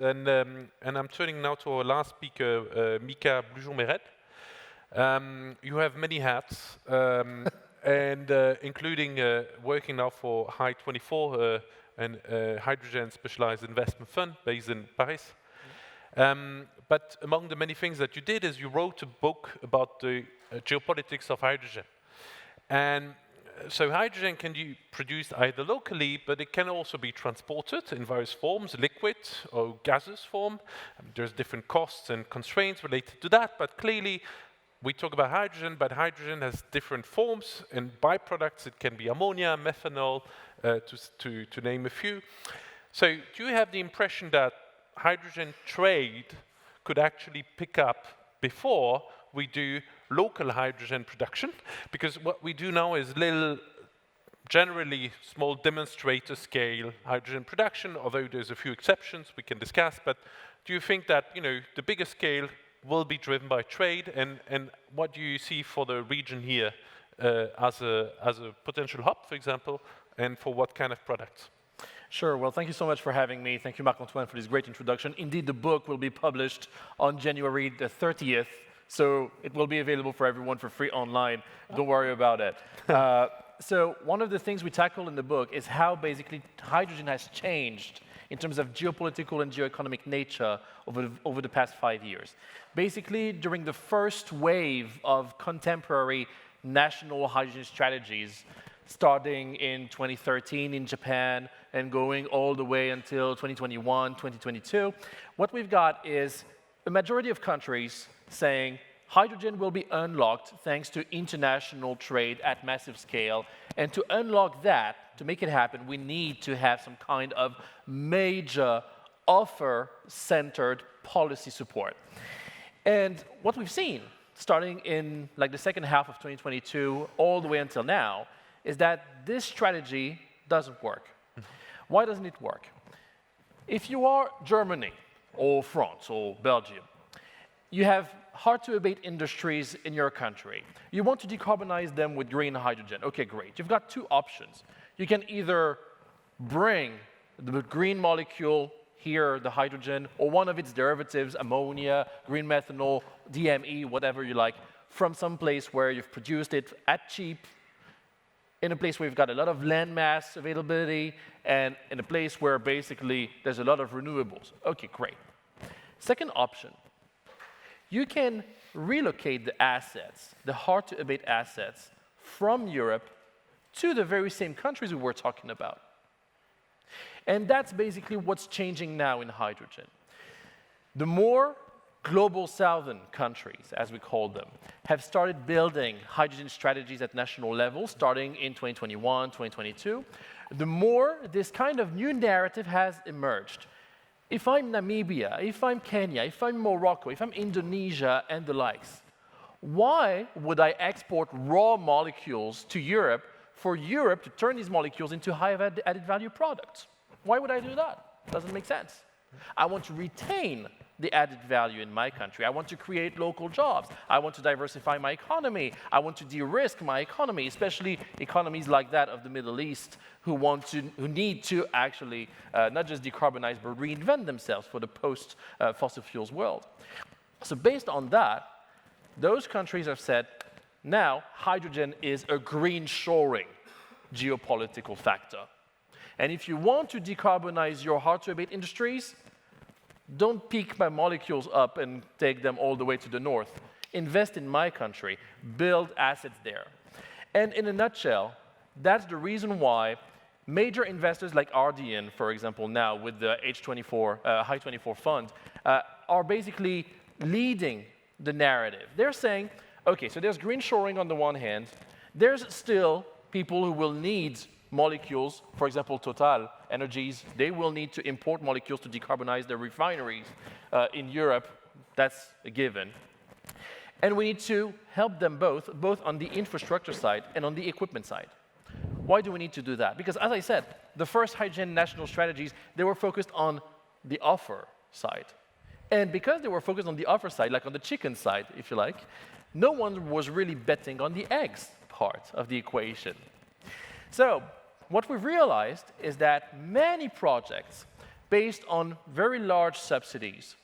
And I'm turning now to our last speaker, Mikaa Blugeon-Mered. You have many hats, and including working now for Hy24, a hydrogen specialized investment fund based in Paris. But among the many things that you did is you wrote a book about the geopolitics of hydrogen. And so hydrogen can be produced either locally, but it can also be transported in various forms, liquid or gaseous form. There's different costs and constraints related to that, but clearly we talk about hydrogen, but hydrogen has different forms and byproducts. It can be ammonia, methanol, to name a few. So do you have the impression that hydrogen trade could actually pick up before we do local hydrogen production? Because what we do now is generally small demonstrator scale hydrogen production, although there's a few exceptions we can discuss. But do you think that the bigger scale will be driven by trade, and what do you see for the region here as a potential hub, for example, and for what kind of products? Sure. Well, thank you so much for having me. Thank you, Marc-Antoine, for this great introduction. Indeed, the book will be published on January the 30th, so it will be available for everyone for free online. Don't worry about it. So one of the things we tackle in the book is how basically hydrogen has changed in terms of geopolitical and geoeconomic nature over the past 5 years. Basically, during the first wave of contemporary national hydrogen strategies, starting in 2013 in Japan and going all the way until 2021, 2022, what we've got is a majority of countries saying hydrogen will be unlocked thanks to international trade at massive scale. And to unlock that, to make it happen, we need to have some kind of major offer-centered policy support. And what we've seen, starting in the second half of 2022 all the way until now, is that this strategy doesn't work. Why doesn't it work? If you are Germany or France or Belgium, you have hard-to-abate industries in your country. You want to decarbonize them with green hydrogen. Okay, great. You've got two options. You can either bring the green molecule here, the hydrogen, or one of its derivatives, ammonia, green methanol, DME, whatever you like, from some place where you've produced it at cheap, in a place where you've got a lot of land mass availability, and in a place where basically there's a lot of renewables. Okay, great. Second option, you can relocate the assets, the hard-to-abate assets, from Europe to the very same countries we were talking about. And that's basically what's changing now in hydrogen. The more global southern countries, as we call them, have started building hydrogen strategies at national level, starting in 2021, 2022, the more this kind of new narrative has emerged. If I'm Namibia, if I'm Kenya, if I'm Morocco, if I'm Indonesia and the likes, why would I export raw molecules to Europe for Europe to turn these molecules into high added value products? Why would I do that? Doesn't make sense. I want to retain the added value in my country. I want to create local jobs. I want to diversify my economy. I want to de-risk my economy, especially economies like that of the Middle East who need to actually not just decarbonize, but reinvent themselves for the post-fossil fuels world. So based on that, those countries have said, now hydrogen is a green shoring geopolitical factor. And if you want to decarbonize your hard-to-abate industries, don't pick my molecules up and take them all the way to the north. Invest in my country. Build assets there. And in a nutshell, that's the reason why major investors like Ardian, for example, now with the Hy24 fund, are basically leading the narrative. They're saying, okay, so there's green shoring on the one hand. There's still people who will need molecules, for example, Total Energies, they will need to import molecules to decarbonize their refineries in Europe. That's a given. And we need to help them both on the infrastructure side and on the equipment side. Why do we need to do that? Because as I said, the first hydrogen national strategies, they were focused on the offer side. And because they were focused on the offer side, like on the chicken side, if you like, no one was really betting on the eggs part of the equation. So what we've realized is that many projects based on very large subsidies,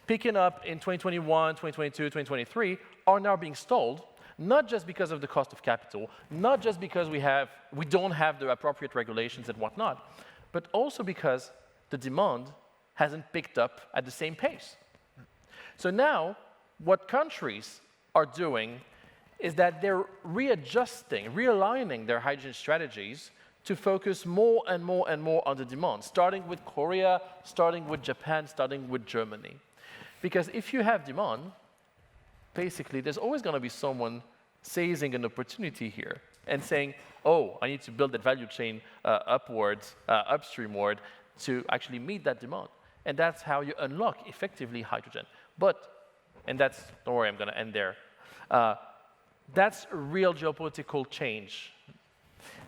picking up in 2021, 2022, 2023, are now being stalled, not just because of the cost of capital, not just because we don't have the appropriate regulations and whatnot, but also because the demand hasn't picked up at the same pace. So now, what countries are doing is that they're readjusting, realigning their hydrogen strategies to focus more and more and more on the demand, starting with Korea, starting with Japan, starting with Germany. Because if you have demand, basically there's always going to be someone seizing an opportunity here and saying, oh, I need to build that value chain upwards, upstreamward, to actually meet that demand. And that's how you unlock effectively hydrogen. But, and that's, don't worry, I'm going to end there. That's a real geopolitical change.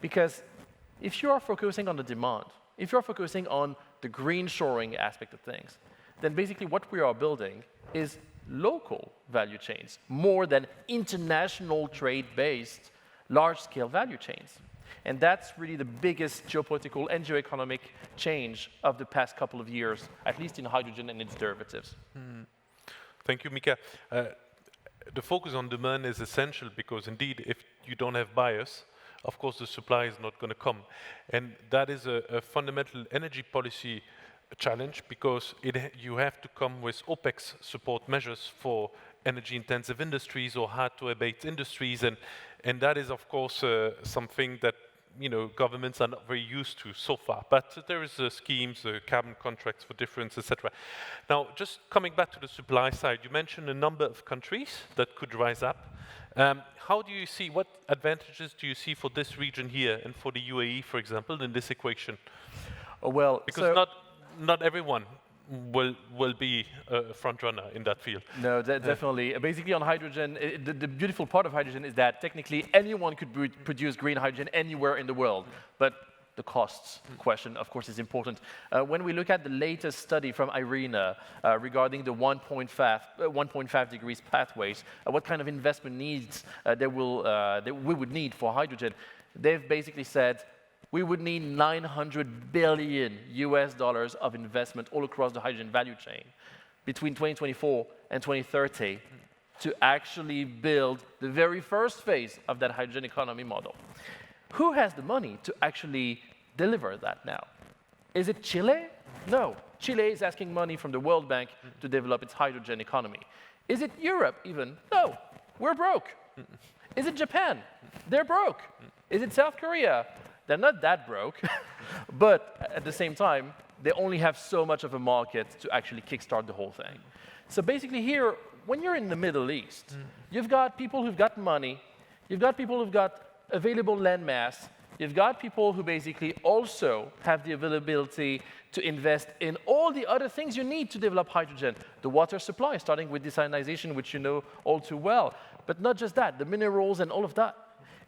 Because if you are focusing on the demand, if you're focusing on the green shoring aspect of things, then basically what we are building is local value chains, more than international trade-based large-scale value chains. And that's really the biggest geopolitical and geoeconomic change of the past couple of years, at least in hydrogen and its derivatives. Thank you, Mikaa. The focus on demand is essential because indeed, if you don't have buyers, of course the supply is not going to come. And that is a fundamental energy policy challenge because you have to come with OPEX support measures for energy-intensive industries or hard-to-abate industries, and that is, of course, something that governments are not very used to so far. But there is schemes, carbon contracts for difference, etc. Now, just coming back to the supply side, you mentioned a number of countries that could rise up. How do you see, what advantages do you see for this region here and for the UAE, for example, in this equation? Well, because not everyone will be a front runner in that field. No, definitely. Basically on hydrogen, the beautiful part of hydrogen is that technically anyone could produce green hydrogen anywhere in the world. But the costs question, of course, is important. When we look at the latest study from IRENA regarding the 1.5 degrees pathways, what kind of investment needs that we would need for hydrogen, they've basically said we would need $900 billion of investment all across the hydrogen value chain between 2024 and 2030 to actually build the very first phase of that hydrogen economy model. Who has the money to actually deliver that now? Is it Chile? No. Chile is asking money from the World Bank to develop its hydrogen economy. Is it Europe even? No. We're broke. Is it Japan? They're broke. Is it South Korea? They're not that broke, but at the same time, they only have so much of a market to actually kickstart the whole thing. So basically here, when you're in the Middle East, you've got people who've got money, you've got people who've got available land mass, you've got people who basically also have the availability to invest in all the other things you need to develop hydrogen. The water supply, starting with desalination, which you know all too well, but not just that, the minerals and all of that.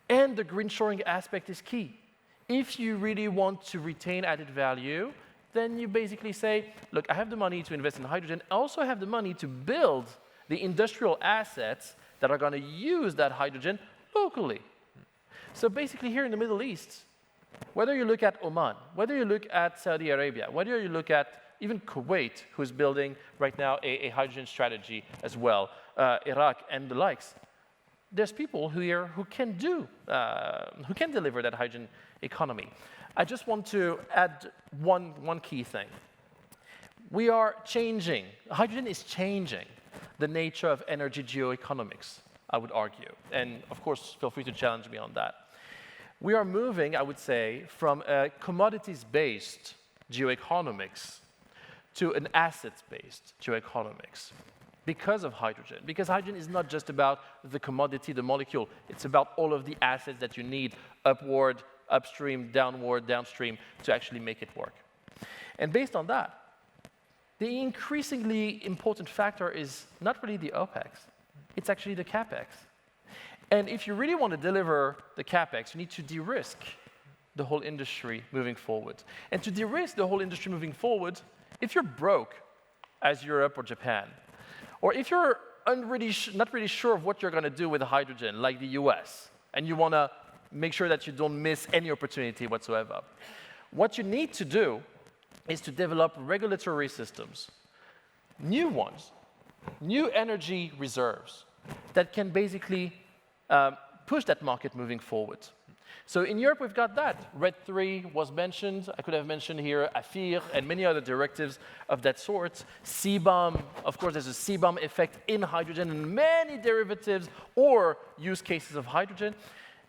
And the green shoring aspect is key. If you really want to retain added value, then you basically say, look, I have the money to invest in hydrogen. I also have the money to build the industrial assets that are going to use that hydrogen locally. So basically here in the Middle East, whether you look at Oman, whether you look at Saudi Arabia, whether you look at even Kuwait, who's building right now a hydrogen strategy as well, Iraq and the likes, there's people here who can deliver that hydrogen economy. I just want to add one key thing. We are changing, hydrogen is changing the nature of energy geoeconomics, I would argue. And of course, feel free to challenge me on that. We are moving, I would say, from a commodities-based geoeconomics to an assets-based geoeconomics. Because of hydrogen. Because hydrogen is not just about the commodity, the molecule. It's about all of the assets that you need upward, upstream, downward, downstream to actually make it work. And based on that, the increasingly important factor is not really the OPEX. It's actually the CAPEX. And if you really want to deliver the CAPEX, you need to de-risk the whole industry moving forward. And to de-risk the whole industry moving forward, if you're broke, as Europe or Japan, or if you're not really sure of what you're going to do with hydrogen, like the US, and you want to make sure that you don't miss any opportunity whatsoever, what you need to do is to develop regulatory systems, new ones, new energy reserves that can basically push that market moving forward. So in Europe, we've got that. RED III was mentioned. I could have mentioned here AFIR and many other directives of that sort. CBAM, of course, there's a CBAM effect in hydrogen and many derivatives or use cases of hydrogen.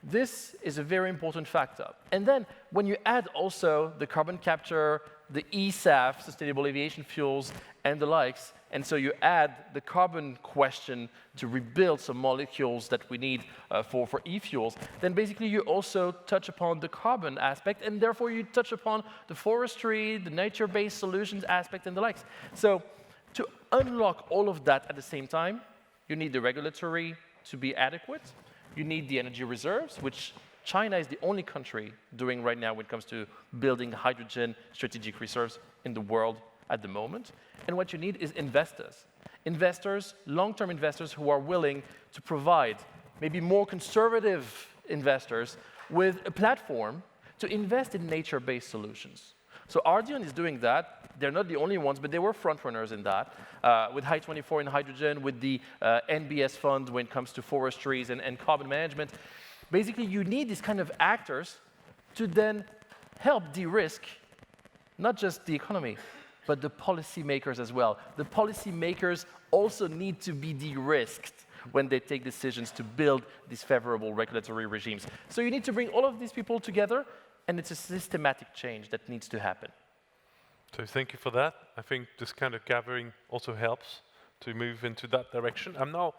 This is a very important factor. And then when you add also the carbon capture, the eSAF, sustainable aviation fuels, and the likes, and so you add the carbon question to rebuild some molecules that we need for e-fuels, then basically you also touch upon the carbon aspect, and therefore you touch upon the forestry, the nature-based solutions aspect, and the likes. So to unlock all of that at the same time, you need the regulatory to be adequate, you need the energy reserves, which China is the only country doing right now when it comes to building hydrogen strategic reserves in the world at the moment. And what you need is investors. Investors, long-term investors who are willing to provide maybe more conservative investors with a platform to invest in nature-based solutions. So Ardian is doing that. They're not the only ones, but they were frontrunners in that. With Hy24 in hydrogen, with the NBS fund when it comes to forestries and carbon management. Basically, you need these kind of actors to then help de-risk not just the economy, but the policymakers as well. The policymakers also need to be de-risked when they take decisions to build these favorable regulatory regimes. So you need to bring all of these people together, and it's a systematic change that needs to happen. So thank you for that. I think this kind of gathering also helps to move into that direction. I'm now